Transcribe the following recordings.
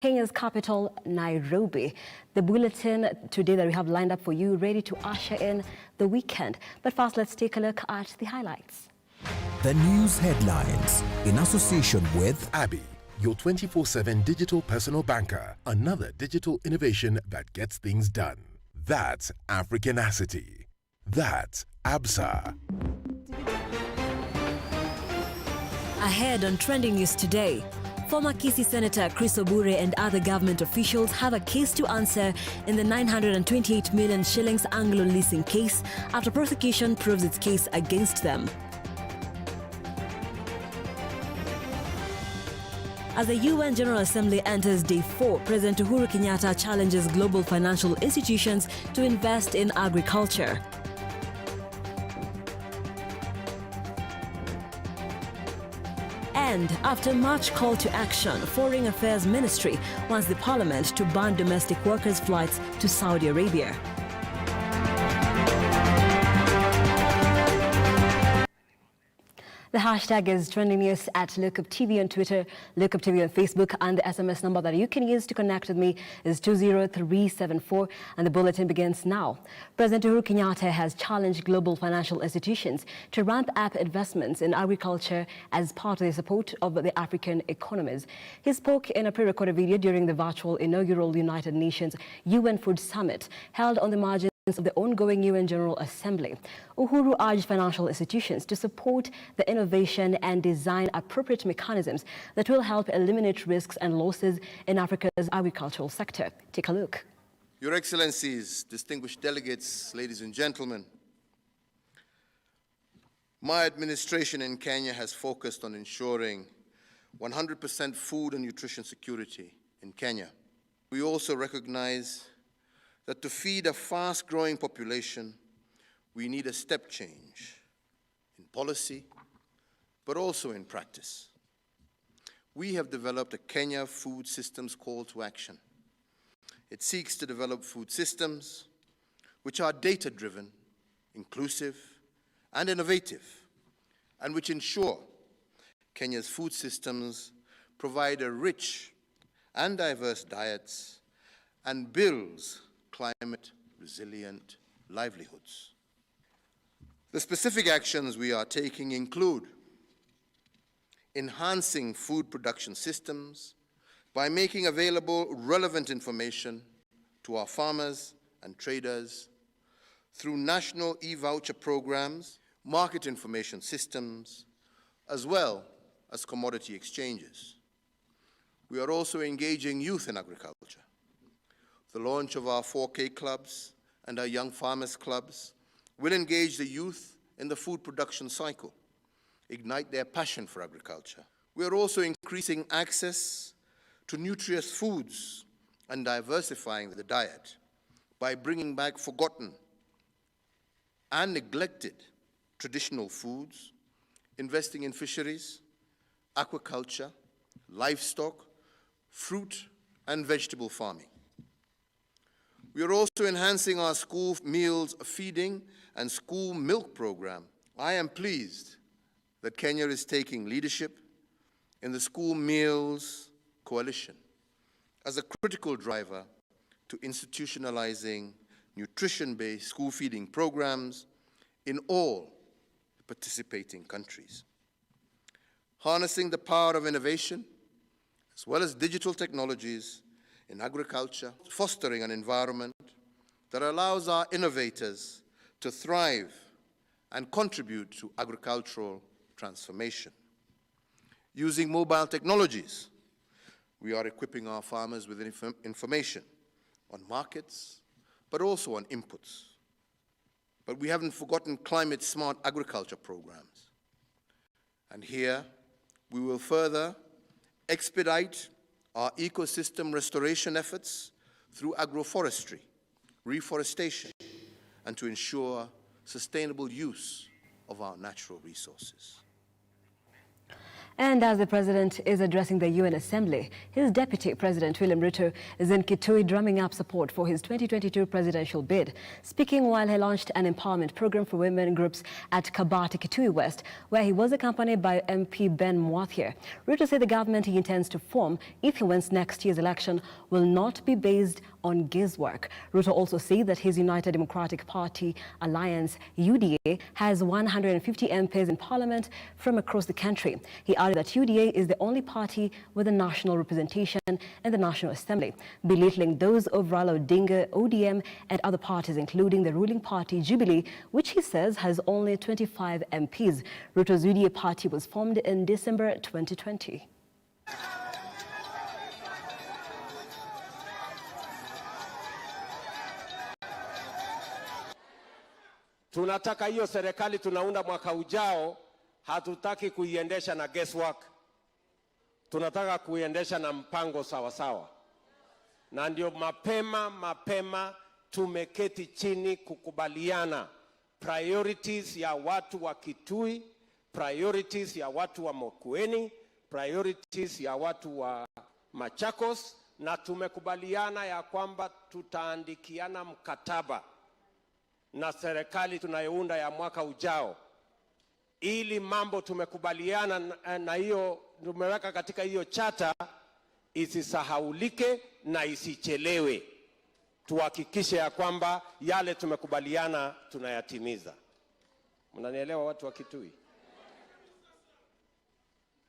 Kenya's capital, Nairobi. The bulletin today that we have lined up for you, ready to usher in the weekend. But first, let's take a look at the highlights. The news headlines in association with Abby, your 24/7 digital personal banker. Another digital innovation that gets things done. That's Africanacity. That's ABSA. Ahead on trending news today, former Kisii Senator Chris Obure and other government officials have a case to answer in the 928 million shillings Anglo Leasing Case after prosecution proves its case against them. As the UN General Assembly enters day 4, President Uhuru Kenyatta challenges global financial institutions to invest in agriculture. And after March call to action, Foreign Affairs Ministry wants the Parliament to ban domestic workers' flights to Saudi Arabia. The hashtag is trending news at Lookup TV on Twitter, Lookup TV on Facebook, and the SMS number that you can use to connect with me is 20374, and the bulletin begins now. President Uhuru Kenyatta has challenged global financial institutions to ramp up investments in agriculture as part of the support of the African economies. He spoke in a pre-recorded video during the virtual inaugural United Nations UN Food Summit held on the margins of the ongoing UN General Assembly. Uhuru urged financial institutions to support the innovation and design appropriate mechanisms that will help eliminate risks and losses in Africa's agricultural sector. Take a look. Your Excellencies, distinguished delegates, ladies and gentlemen, my administration in Kenya has focused on ensuring 100% food and nutrition security in Kenya. We also recognize that to feed a fast-growing population, we need a step change in policy, but also in practice. We have developed a Kenya Food Systems Call to Action. It seeks to develop food systems which are data-driven, inclusive, and innovative, and which ensure Kenya's food systems provide a rich and diverse diets and builds climate-resilient livelihoods. The specific actions we are taking include enhancing food production systems by making available relevant information to our farmers and traders through national e-voucher programs, market information systems, as well as commodity exchanges. We are also engaging youth in agriculture. The launch of our 4K clubs and our young farmers clubs will engage the youth in the food production cycle, ignite their passion for agriculture. We are also increasing access to nutritious foods and diversifying the diet by bringing back forgotten and neglected traditional foods, investing in fisheries, aquaculture, livestock, fruit and vegetable farming. We are also enhancing our school meals feeding and school milk program. I am pleased that Kenya is taking leadership in the School Meals Coalition as a critical driver to institutionalizing nutrition-based school feeding programs in all participating countries. Harnessing the power of innovation as well as digital technologies in agriculture, fostering an environment that allows our innovators to thrive and contribute to agricultural transformation. Using mobile technologies, we are equipping our farmers with information on markets, but also on inputs. But we haven't forgotten climate-smart agriculture programs. And here, we will further expedite our ecosystem restoration efforts through agroforestry, reforestation, and to ensure sustainable use of our natural resources. And as the president is addressing the UN Assembly, his deputy president William Ruto is in Kitui drumming up support for his 2022 presidential bid. Speaking while he launched an empowerment program for women groups at Kabati, Kitui West, where he was accompanied by MP Ben Mwathia. Ruto said the government he intends to form if he wins next year's election will not be based on guesswork. Ruto also said that his United Democratic Party alliance, UDA, has 150 MPs in parliament from across the country. He added that UDA is the only party with a national representation in the National Assembly, belittling those of Raila Odinga, ODM, and other parties, including the ruling party Jubilee, which he says has only 25 MPs. Ruto's UDA party was formed in December 2020. Tunataka hiyo serikali tunaunda mwaka ujao, hatutaki kuiendesha na guesswork. Tunataka kuiendesha na mpango sawa sawa. Na ndio mapema tumeketi chini kukubaliana priorities ya watu wa Kitui, priorities ya watu wa Makueni, priorities ya watu wa Machakos, na tumekubaliana ya kwamba tutaandikiana mkataba na serikali tunayounda ya mwaka ujao, ili mambo tumekubaliana na hiyo tumeweka katika hiyo chata isisahaulike na isichelewe. Tuhakikishe ya kwamba yale tumekubaliana tunayatimiza. Mnanielewa watu wa Kitui?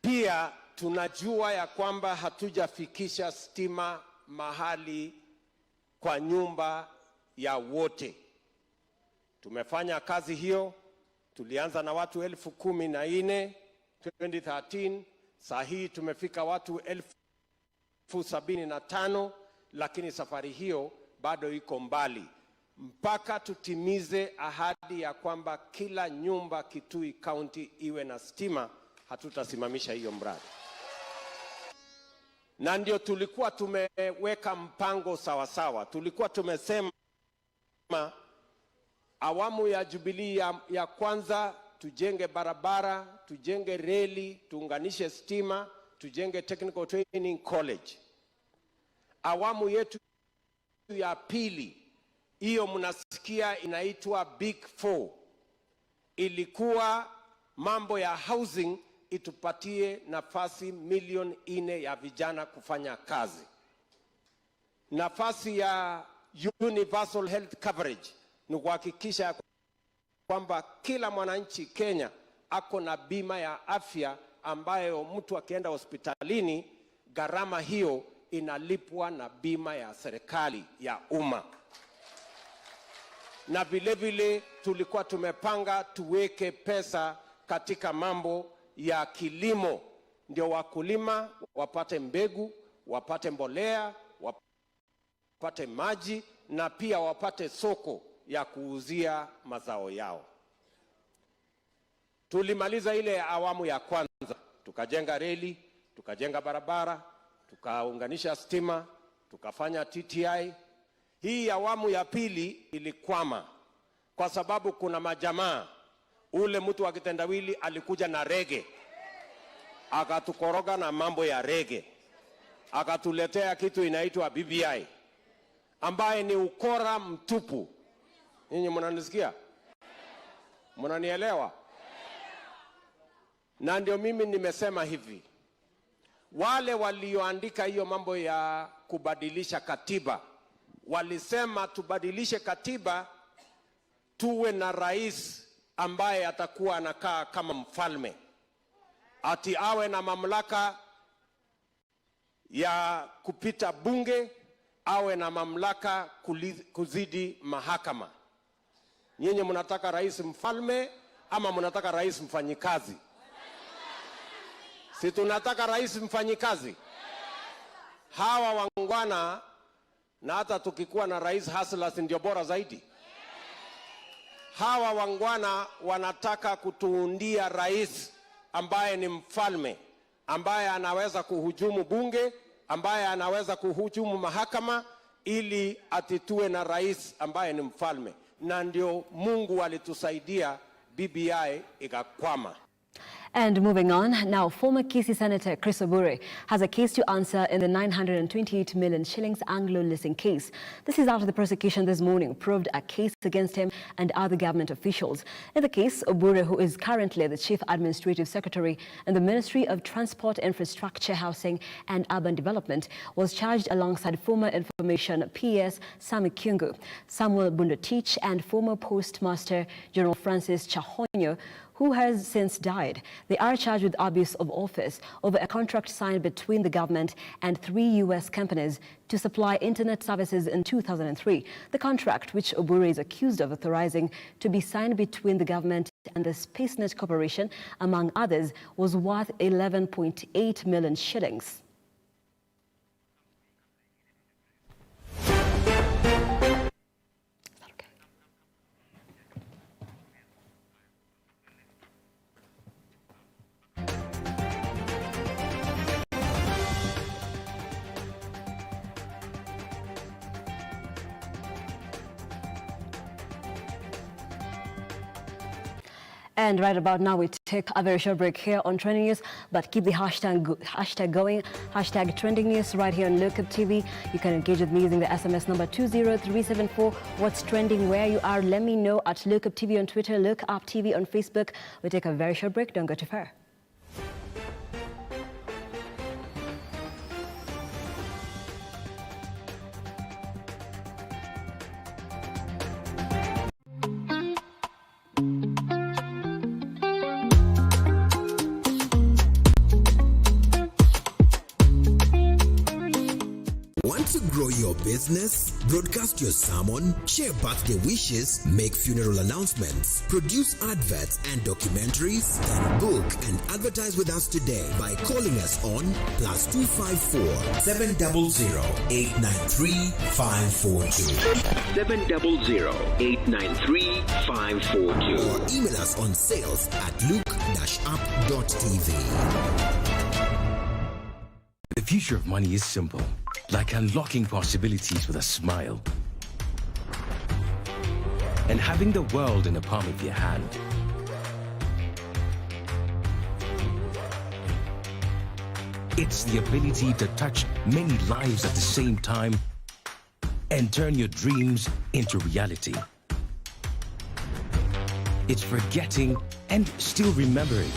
Pia tunajua ya kwamba hatujafikisha stima mahali kwa nyumba ya wote. Tumefanya kazi hiyo, tulianza na watu 14,000 2013, saa hii tumefika watu 75,000, lakini safari hiyo bado iko mbali. Mpaka tutimize ahadi ya kwamba kila nyumba Kitui County iwe na stima, hatutasimamisha hiyo mradi. Na ndio tulikuwa tumeweka mpango sawa sawa. Tulikuwa tumesema awamu ya Jubilee ya kwanza tujenge barabara, tujenge reli, tuunganishe stima, tujenge technical training college. Awamu yetu ya pili, hiyo mnasikia inaitwa Big 4, ilikuwa mambo ya housing, itupatie nafasi 4,000,000 ya vijana kufanya kazi. Nafasi ya universal health coverage ni kuhakikisha kwamba kila mwananchi Kenya ako na bima ya afya ambayo mtu akienda hospitalini gharama hiyo inalipwa na bima ya serikali ya umma. Na vile vile tulikuwa tumepanga tuweke pesa katika mambo ya kilimo, ndio wakulima wapate mbegu, wapate mbolea, wapate maji na pia wapate soko ya kuuzia mazao yao. Tulimaliza ile awamu ya kwanza, tukajenga reli, tukajenga barabara, tukaunganisha stima, tukafanya TTI. Hii awamu ya pili ilikwama kwa sababu kuna majamaa, ule mtu wa kitendawili alikuja na rege, akatukoroga na mambo ya rege, akatuletea kitu inaitwa BBI ambaye ni ukora mtupu. Ninyi mnanisikia? Mnanielewa? Na ndio mimi nimesema hivi, wale walioandika hiyo mambo ya kubadilisha katiba walisema tubadilishe katiba tuwe na rais ambaye atakuwa anakaa kama mfalme, ati awe na mamlaka ya kupita bunge, awe na mamlaka kuzidi mahakama. Nyinyi mnataka rais mfalme ama mnataka rais mfanyikazi? Si tunataka rais mfanyikazi. Hawa wangwana, na hata tukikuwa na rais hustlers ndio bora zaidi. Hawa wangwana wanataka kutuundia rais ambaye ni mfalme, ambaye anaweza kuhujumu bunge, ambaye anaweza kuhujumu mahakama, ili atitue na rais ambaye ni mfalme. Na ndio Mungu alitusaidia, BBI ikakwama. And moving on, now former Kisii Senator Chris Obure has a case to answer in the 928 million shillings Anglo Leasing Case. This is after the prosecution this morning proved a case against him and other government officials. In the case, Obure, who is currently the Chief Administrative Secretary in the Ministry of Transport, Infrastructure, Housing and Urban Development, was charged alongside former Information PS Sami Kyungu, Samuel Bundotich and former Postmaster General Francis Chahonyo, who has since died. They are charged with abuse of office over a contract signed between the government and 3 U.S. companies to supply internet services in 2003. The contract, which Obure is accused of authorizing to be signed between the government and the SpaceNet Corporation, among others, was worth 11.8 million shillings. And right about now, we take a very short break here on Trending News, but keep the hashtag going, hashtag Trending News right here on Lookup TV. You can engage with me using the SMS number 20374. What's trending where you are? Let me know at Lookup TV on Twitter, Lookup TV on Facebook. We take a very short break. Don't go too far. Want to grow your business? Broadcast your sermon, share birthday wishes, make funeral announcements, produce adverts and documentaries? Then book and advertise with us today by calling us on +254 700 893 542 700-893-542 or email us on sales@look-up.tv. The future of money is simple, like unlocking possibilities with a smile and having the world in the palm of your hand. It's the ability to touch many lives at the same time and turn your dreams into reality. It's forgetting and still remembering.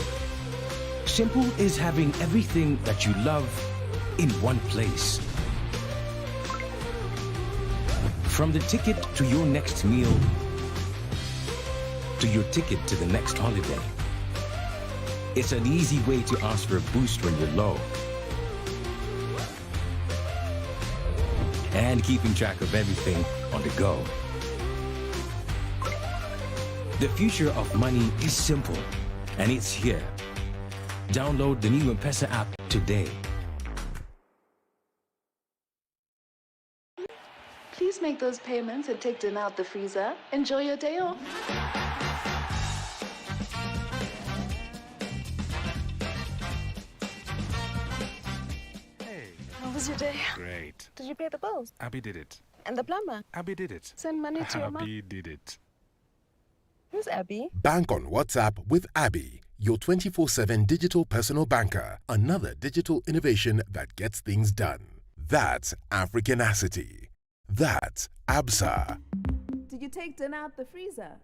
Simple is having everything that you love in one place. From the ticket to your next meal, to your ticket to the next holiday. It's an easy way to ask for a boost when you're low. And keeping track of everything on the go. The future of money is simple, and it's here. Download the new M-Pesa app today. Please make those payments and take dinner out the freezer. Enjoy your day off. Hey. How was your day? Great. Did you pay the bills? Abby did it. And the plumber? Abby did it. Send money to your mom? Abby did it. Who's Abby? Bank on WhatsApp with Abby, your 24/7 digital personal banker. Another digital innovation that gets things done. That's Africanacity. That's ABSA. Did you take dinner out the freezer?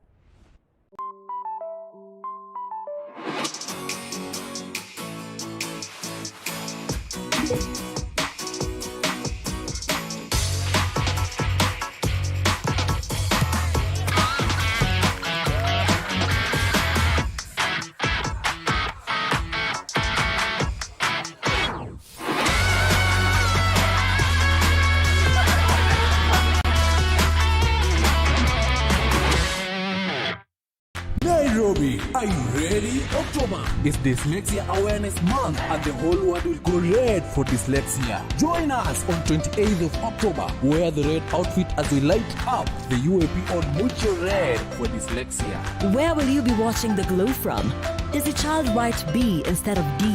Nairobi, are you ready? October is Dyslexia Awareness Month and the whole world will go red for dyslexia. Join us on 28th of October. Wear the red outfit as we light up the UAP on Mucho Red for dyslexia. Where will you be watching the glow from? Does your child write B instead of D?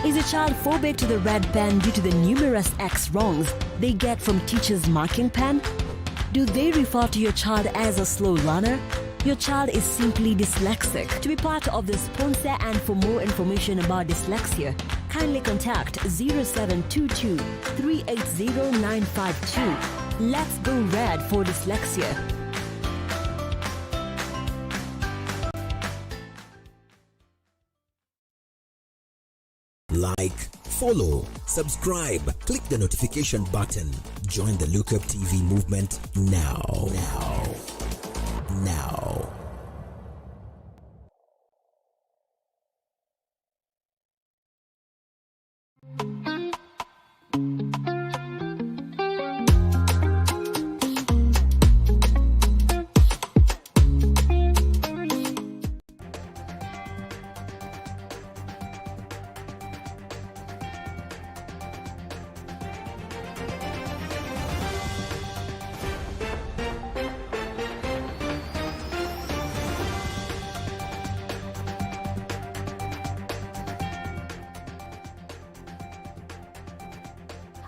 Is your child phobic to the red pen due to the numerous X wrongs they get from teachers' marking pen? Do they refer to your child as a slow learner? Your child is simply dyslexic. To be part of the sponsor and for more information about dyslexia, kindly contact 0722 380 952. Let's go red for dyslexia. Like, follow, subscribe, click the notification button. Join the Look Up TV movement now.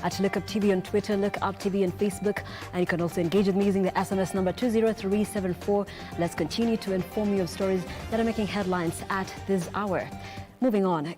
At Look Up TV on Twitter, Look Up TV on Facebook, and you can also engage with me using the SMS number 20374. Let's continue to inform you of stories that are making headlines at this hour. Moving on,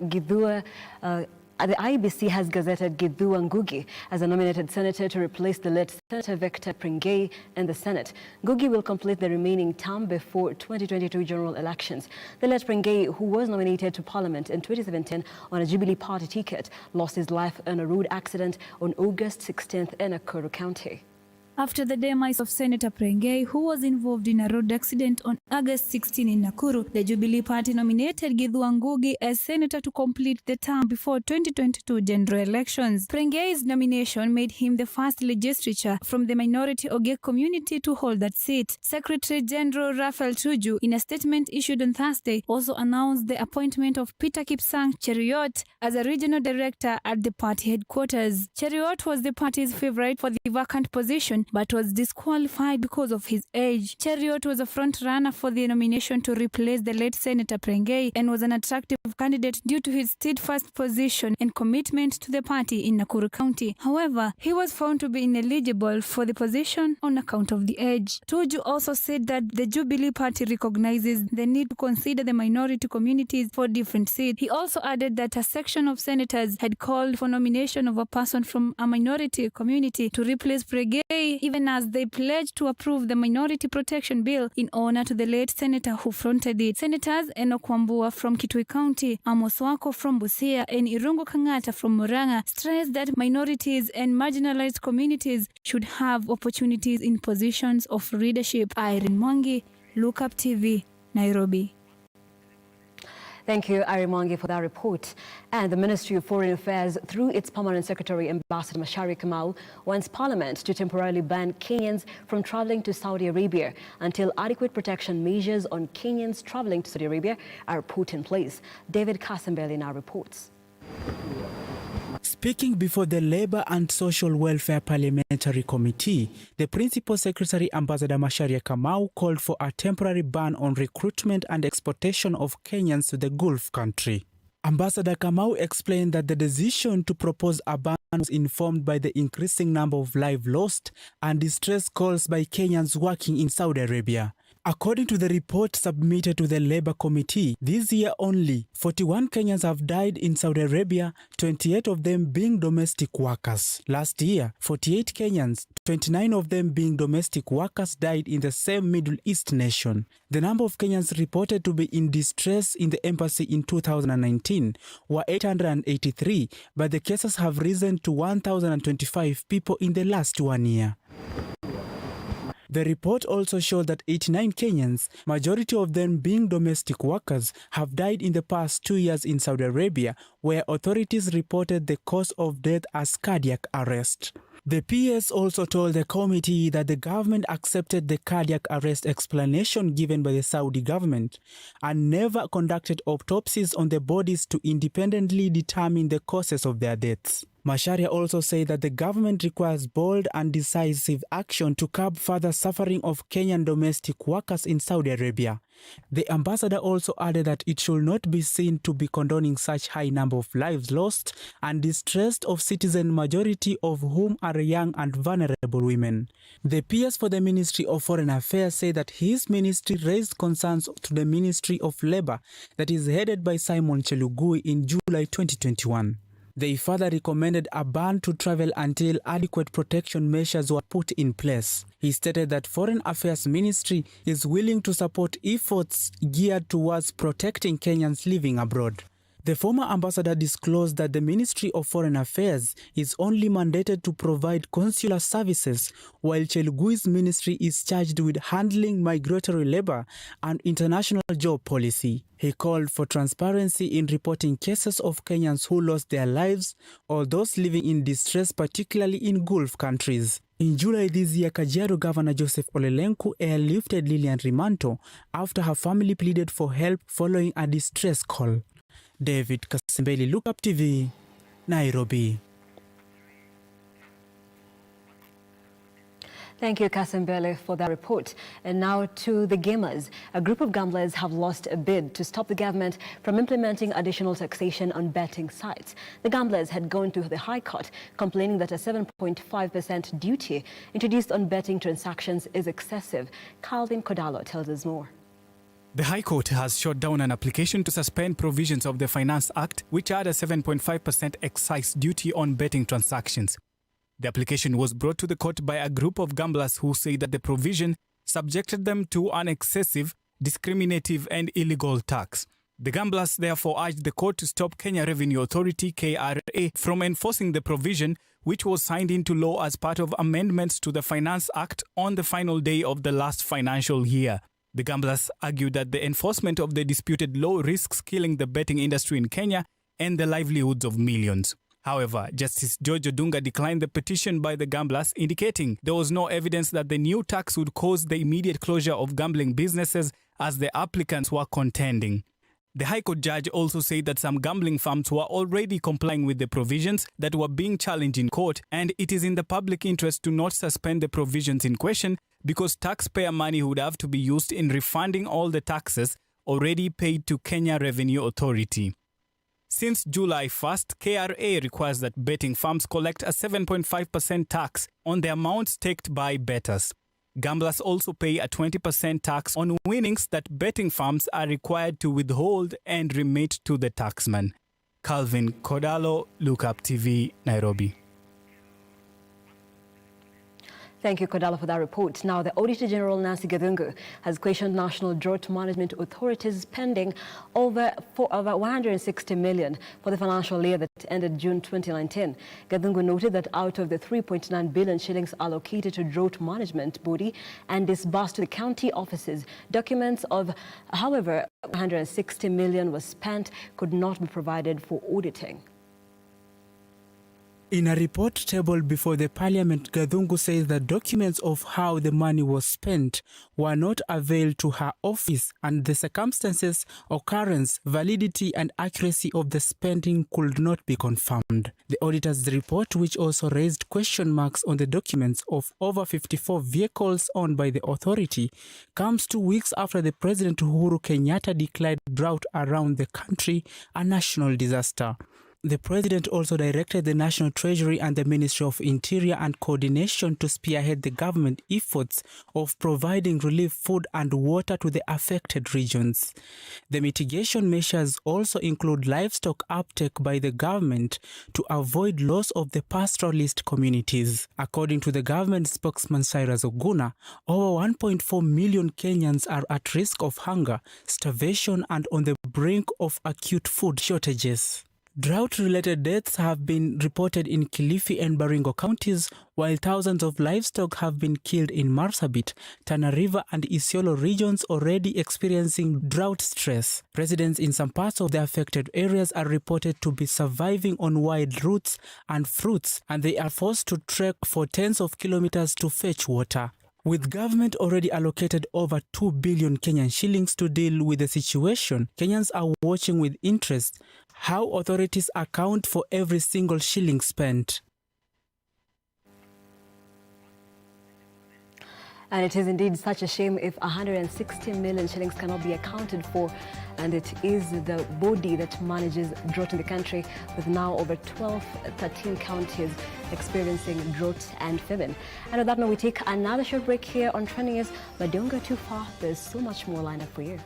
the IEBC has gazetted Githua Ngugi as a nominated senator to replace the late Senator Victor Pringei in the Senate. Ngugi will complete the remaining term before 2022 general elections. The late Pringei, who was nominated to Parliament in 2017 on a Jubilee Party ticket, lost his life in a road accident on August 16th in Nakuru County. After the demise of Senator Pringei, who was involved in a road accident on August 16 in Nakuru, the Jubilee Party nominated Githua Ngugi as senator to complete the term before 2022 general elections. Pringei's nomination made him the first legislature from the minority Ogiek community to hold that seat. Secretary General Raphael Tuju, in a statement issued on Thursday, also announced the appointment of Peter Kipsang Cheruiyot as a regional director at the party headquarters. Cheruiyot was the party's favorite for the vacant position, but was disqualified because of his age. Cheruiyot was a front-runner for the nomination to replace the late Senator Pringei and was an attractive candidate due to his steadfast position and commitment to the party in Nakuru County. However, he was found to be ineligible for the position on account of the age. Tuju also said that the Jubilee Party recognizes the need to consider the minority communities for different seats. He also added that a section of senators had called for nomination of a person from a minority community to replace Pringei, even as they pledged to approve the Minority Protection Bill in honor to the late senator who fronted it. Senators Enoch Wambua from Kitui County, Amos Wako from Busia, and Irungu Kangata from Murang'a stressed that minorities and marginalized communities should have opportunities in positions of leadership. Irene Mwangi, Look Up TV, Nairobi. Thank you, Arimongi, for that report. And the Ministry of Foreign Affairs, through its Permanent Secretary, Ambassador Macharia Kamau, wants Parliament to temporarily ban Kenyans from traveling to Saudi Arabia until adequate protection measures on Kenyans traveling to Saudi Arabia are put in place. David Kasembeli now reports. Speaking before the Labour and Social Welfare Parliamentary Committee, the Principal Secretary, Ambassador Macharia Kamau, called for a temporary ban on recruitment and exportation of Kenyans to the Gulf country. Ambassador Kamau explained that the decision to propose a ban was informed by the increasing number of lives lost and distress calls by Kenyans working in Saudi Arabia. According to the report submitted to the Labour Committee, this year only 41 Kenyans have died in Saudi Arabia, 28 of them being domestic workers. Last year, 48 Kenyans, 29 of them being domestic workers, died in the same Middle East nation. The number of Kenyans reported to be in distress in the embassy in 2019 were 883, but the cases have risen to 1,025 people in the last 1 year. The report also showed that 89 Kenyans, majority of them being domestic workers, have died in the past 2 years in Saudi Arabia, where authorities reported the cause of death as cardiac arrest. The PS also told the committee that the government accepted the cardiac arrest explanation given by the Saudi government and never conducted autopsies on the bodies to independently determine the causes of their deaths. Macharia also said that the government requires bold and decisive action to curb further suffering of Kenyan domestic workers in Saudi Arabia. The ambassador also added that it should not be seen to be condoning such high number of lives lost and distressed of citizen majority of whom are young and vulnerable women. The peers for the Ministry of Foreign Affairs say that his ministry raised concerns to the Ministry of Labour that is headed by Simon Chelugui in July 2021. They further recommended a ban to travel until adequate protection measures were put in place. He stated that Foreign Affairs Ministry is willing to support efforts geared towards protecting Kenyans living abroad. The former ambassador disclosed that the Ministry of Foreign Affairs is only mandated to provide consular services, while Chelugui's ministry is charged with handling migratory labor and international job policy. He called for transparency in reporting cases of Kenyans who lost their lives or those living in distress, particularly in Gulf countries. In July this year, Kajiado Governor Joseph Olelenku airlifted Lilian Rimanto after her family pleaded for help following a distress call. David Kasimbeli, Look Up TV, Nairobi. Thank you, Kasimbele, for that report. And now to the gamers. A group of gamblers have lost a bid to stop the government from implementing additional taxation on betting sites. The gamblers had gone to the High Court, complaining that a 7.5% duty introduced on betting transactions is excessive. Calvin Kodalo tells us more. The High Court has shot down an application to suspend provisions of the Finance Act, which add a 7.5% excise duty on betting transactions. The application was brought to the court by a group of gamblers who say that the provision subjected them to an excessive, discriminative and illegal tax. The gamblers therefore urged the court to stop Kenya Revenue Authority (KRA) from enforcing the provision, which was signed into law as part of amendments to the Finance Act on the final day of the last financial year. The gamblers argued that the enforcement of the disputed law risks killing the betting industry in Kenya and the livelihoods of millions. However, Justice George Odunga declined the petition by the gamblers, indicating there was no evidence that the new tax would cause the immediate closure of gambling businesses as the applicants were contending. The High Court judge also said that some gambling firms were already complying with the provisions that were being challenged in court, and it is in the public interest to not suspend the provisions in question because taxpayer money would have to be used in refunding all the taxes already paid to Kenya Revenue Authority. Since July 1st, KRA requires that betting firms collect a 7.5% tax on the amounts staked by bettors. Gamblers also pay a 20% tax on winnings that betting firms are required to withhold and remit to the taxman. Calvin Kodalo, Look Up TV, Nairobi. Thank you, Kodala, for that report. Now, the Auditor General Nancy Gathungu has questioned national drought management authorities spending over 160 million for the financial year that ended June 2019. Gathungu noted that out of the 3.9 billion shillings allocated to drought management body and disbursed to the county offices, documents of, however, 160 million was spent could not be provided for auditing. In a report tabled before the parliament, Gathungu says that documents of how the money was spent were not availed to her office and the circumstances, occurrence, validity and accuracy of the spending could not be confirmed. The auditor's report, which also raised question marks on the documents of over 54 vehicles owned by the authority, comes 2 weeks after the President Uhuru Kenyatta declared drought around the country a national disaster. The President also directed the National Treasury and the Ministry of Interior and Coordination to spearhead the government efforts of providing relief food and water to the affected regions. The mitigation measures also include livestock uptake by the government to avoid loss of the pastoralist communities. According to the government spokesman Cyrus Oguna, over 1.4 million Kenyans are at risk of hunger, starvation and on the brink of acute food shortages. Drought-related deaths have been reported in Kilifi and Baringo counties, while thousands of livestock have been killed in Marsabit, Tana River and Isiolo regions already experiencing drought stress. Residents in some parts of the affected areas are reported to be surviving on wild roots and fruits, and they are forced to trek for tens of kilometers to fetch water. With government already allocated over 2 billion Kenyan shillings to deal with the situation, Kenyans are watching with interest how authorities account for every single shilling spent. And it is indeed such a shame if 160 million shillings cannot be accounted for. And it is the body that manages drought in the country, with now over 13 counties experiencing drought and famine. And on that note, we take another short break here on Trending News, but don't go too far. There's so much more lined up for you.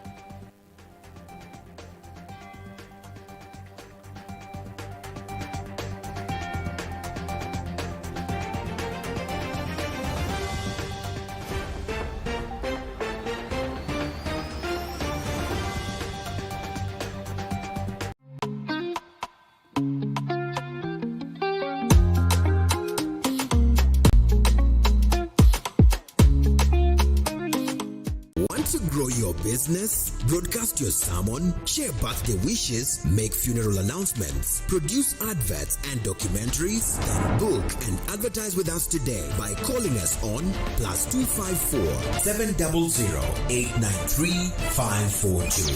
To grow your business, broadcast your sermon, share birthday wishes, make funeral announcements, produce adverts and documentaries, then book and advertise with us today by calling us on +254 700 893 542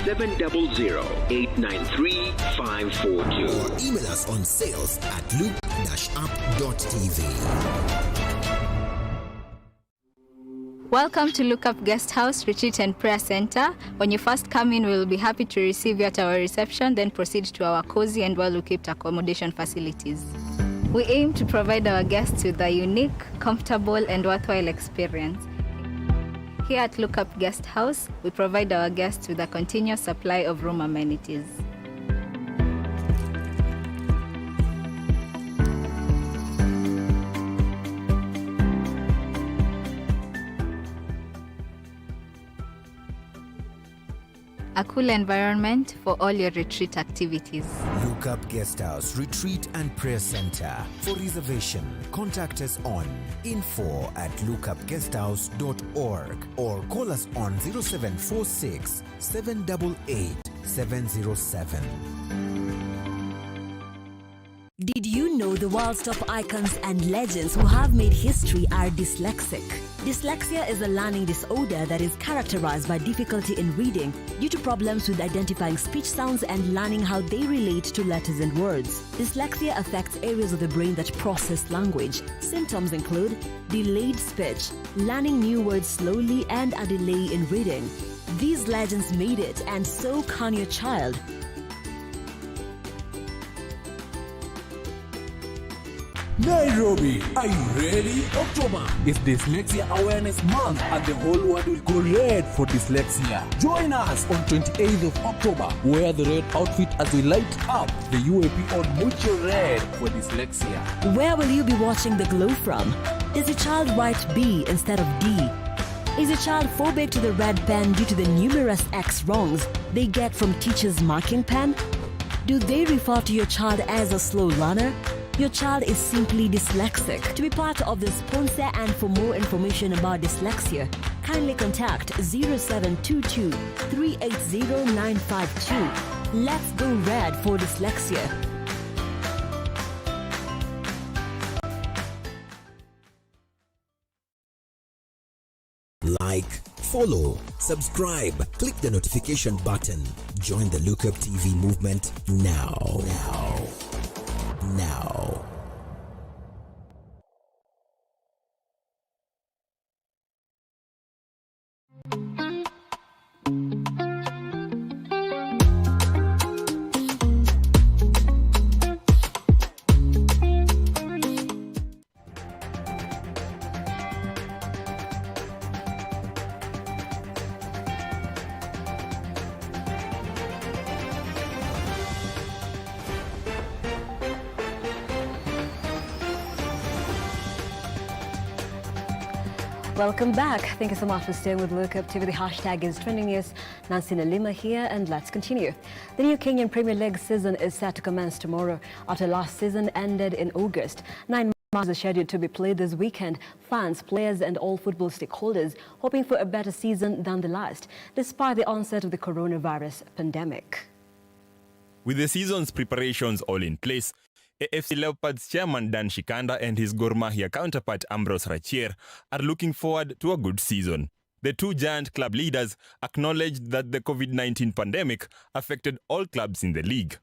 700 893 542 or email us on sales@loop-up.tv. Welcome to Look Up Guest House, Retreat and Prayer Center. When you first come in, we will be happy to receive you at our reception, then proceed to our cozy and well-equipped accommodation facilities. We aim to provide our guests with a unique, comfortable and worthwhile experience. Here at Look Up Guest House, we provide our guests with a continuous supply of room amenities. A cool environment for all your retreat activities. Look Up Guest House, Retreat and Prayer Center. For reservation, contact us on info@lookupguesthouse.org or call us on 0746 788 707. Did you know the world's top icons and legends who have made history are dyslexic? Dyslexia is a learning disorder that is characterized by difficulty in reading due to problems with identifying speech sounds and learning how they relate to letters and words. Dyslexia affects areas of the brain that process language. Symptoms include delayed speech, learning new words slowly, and a delay in reading. These legends made it, and so can your child. Nairobi, are you ready? October is Dyslexia Awareness Month and the whole world will go red for dyslexia. Join us on 28th of October. Wear the red outfit as we light up the UAP on Mucho Red for dyslexia. Where will you be watching the glow from? Does your child write B instead of D? Is your child phobic to the red pen due to the numerous X wrongs they get from teachers' marking pen? Do they refer to your child as a slow learner? Your child is simply dyslexic. To be part of the sponsor and for more information about dyslexia, kindly contact 0722 380 952. Let's go red for dyslexia. Like, follow, subscribe, click the notification button. Join the Look Up TV movement now. Welcome back. Thank you so much for staying with Look Up TV. The hashtag is Trending News. Nancy Nalima here, and let's continue. The new Kenyan Premier League season is set to commence tomorrow after last season ended in August. 9 matches are scheduled to be played this weekend. Fans, players and all football stakeholders hoping for a better season than the last, despite the onset of the coronavirus pandemic. With the season's preparations all in place, AFC Leopards chairman Dan Shikanda and his Gor Mahia counterpart Ambrose Rachier are looking forward to a good season. The two giant club leaders acknowledged that the COVID-19 pandemic affected all clubs in the league.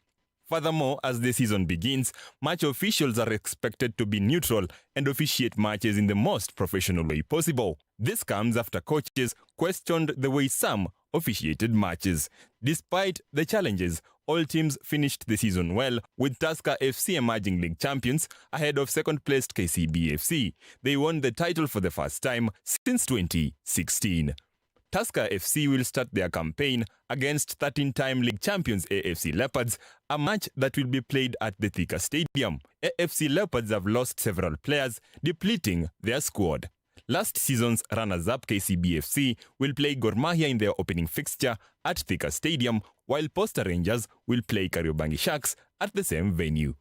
Furthermore, as the season begins, match officials are expected to be neutral and officiate matches in the most professional way possible. This comes after coaches questioned the way some officiated matches. Despite the challenges, all teams finished the season well, with Tusker FC emerging league champions ahead of second-placed KCB FC. They won the title for the first time since 2016. Tusker FC will start their campaign against 13-time league champions AFC Leopards, a match that will be played at the Thika Stadium. AFC Leopards have lost several players, depleting their squad. Last season's runners-up KCB FC will play Gor Mahia in their opening fixture at Thika Stadium, while Posta Rangers will play Kariobangi Sharks at the same venue.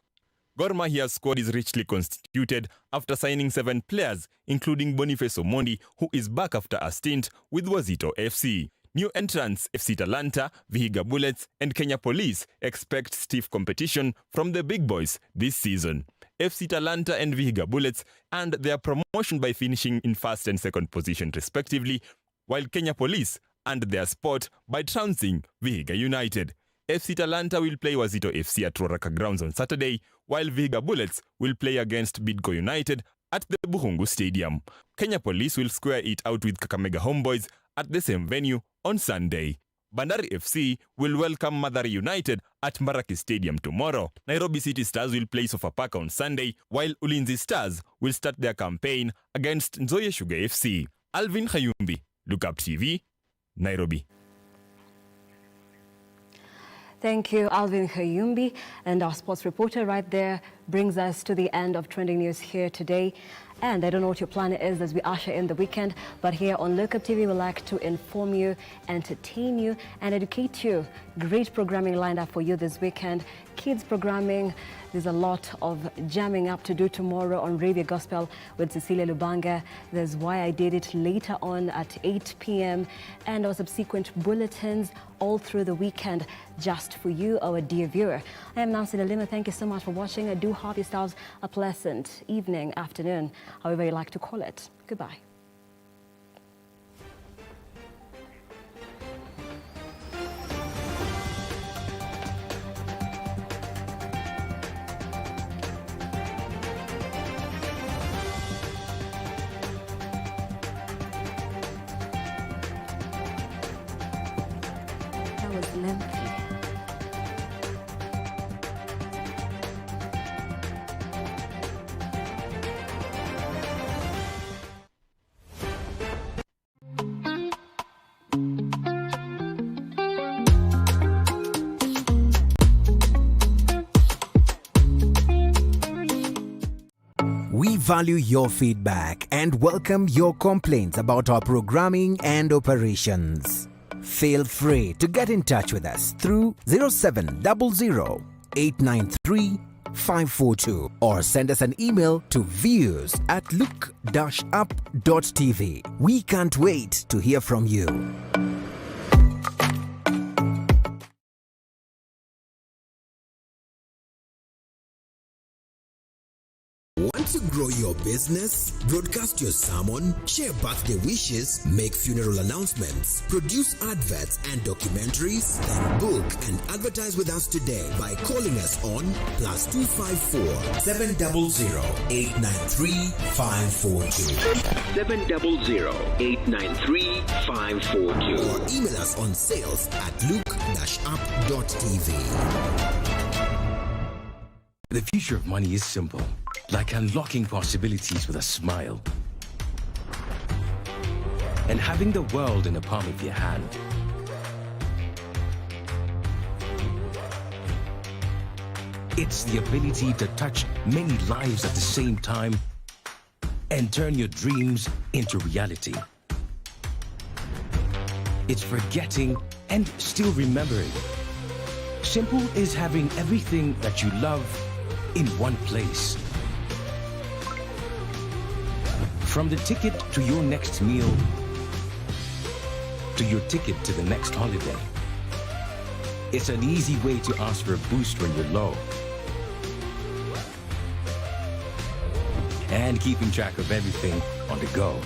Gor Mahia's squad is richly constituted after signing 7 players, including Boniface Omondi, who is back after a stint with Wazito FC. New entrants FC Talanta, Vihiga Bullets, and Kenya Police expect stiff competition from the big boys this season. FC Talanta and Vihiga Bullets earned their promotion by finishing in first and second position respectively, while Kenya Police earned their spot by trouncing Vihiga United. FC Talanta will play Wazito FC at Ruaraka Grounds on Saturday, while Vihiga Bullets will play against Bidco United at the Buhungu Stadium. Kenya Police will square it out with Kakamega Homeboys at the same venue on Sunday. Bandari FC will welcome Mathare United at Mbaraki Stadium tomorrow. Nairobi City Stars will play Sofapaka on Sunday, while Ulinzi Stars will start their campaign against Nzoia Sugar FC. Alvin Khayumbi, Look Up TV, Nairobi. Thank you, Alvin Khayumbi. And our sports reporter right there brings us to the end of Trending News here today. And I don't know what your plan is as we usher in the weekend, but here on Look Up TV, we like to inform you, entertain you, and educate you. Great programming lined up for you this weekend. Kids programming. There's a lot of jamming up to do tomorrow on Radio Gospel with Cecilia Lubanga. There's Why I Did It later on at 8 p.m. and our subsequent bulletins all through the weekend just for you, our dear viewer. I am Nancy Lima. Thank you so much for watching. I do hope yourselves a pleasant evening, afternoon, however you like to call it. Goodbye. Lengthy. We value your feedback and welcome your complaints about our programming and operations. Feel free to get in touch with us through 0700 893 542 or send us an email to views@look-up.tv. We can't wait to hear from you. Want to grow your business? Broadcast your sermon, share birthday wishes, make funeral announcements, produce adverts and documentaries? Then book and advertise with us today by calling us on +254 700 893 542 700 893 542 or email us on sales@look-up.tv. The future of money is simple, like unlocking possibilities with a smile and having the world in the palm of your hand. It's the ability to touch many lives at the same time and turn your dreams into reality. It's forgetting and still remembering. Simple is having everything that you love in one place. From the ticket to your next meal, to your ticket to the next holiday. It's an easy way to ask for a boost when you're low. And keeping track of everything on the go.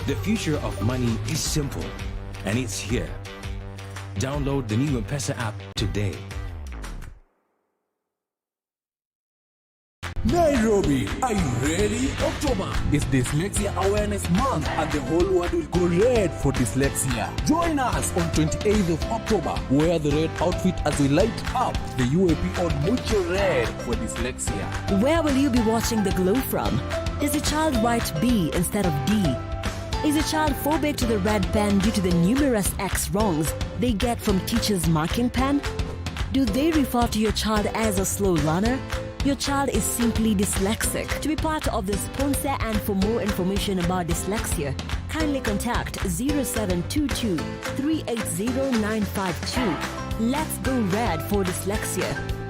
The future of money is simple, and it's here. Download the new M-Pesa app today. Nairobi, are you ready? October is Dyslexia Awareness Month and the whole world will go red for dyslexia. Join us on 28th of October. Wear the red outfit as we light up the UAP on Mucho Red for dyslexia. Where will you be watching the glow from? Does your child write B instead of D? Is your child phobic to the red pen due to the numerous X wrongs they get from teachers' marking pen? Do they refer to your child as a slow learner? Your child is simply dyslexic. To be part of the sponsor and for more information about dyslexia, kindly contact 0722 380 952. Let's go red for dyslexia.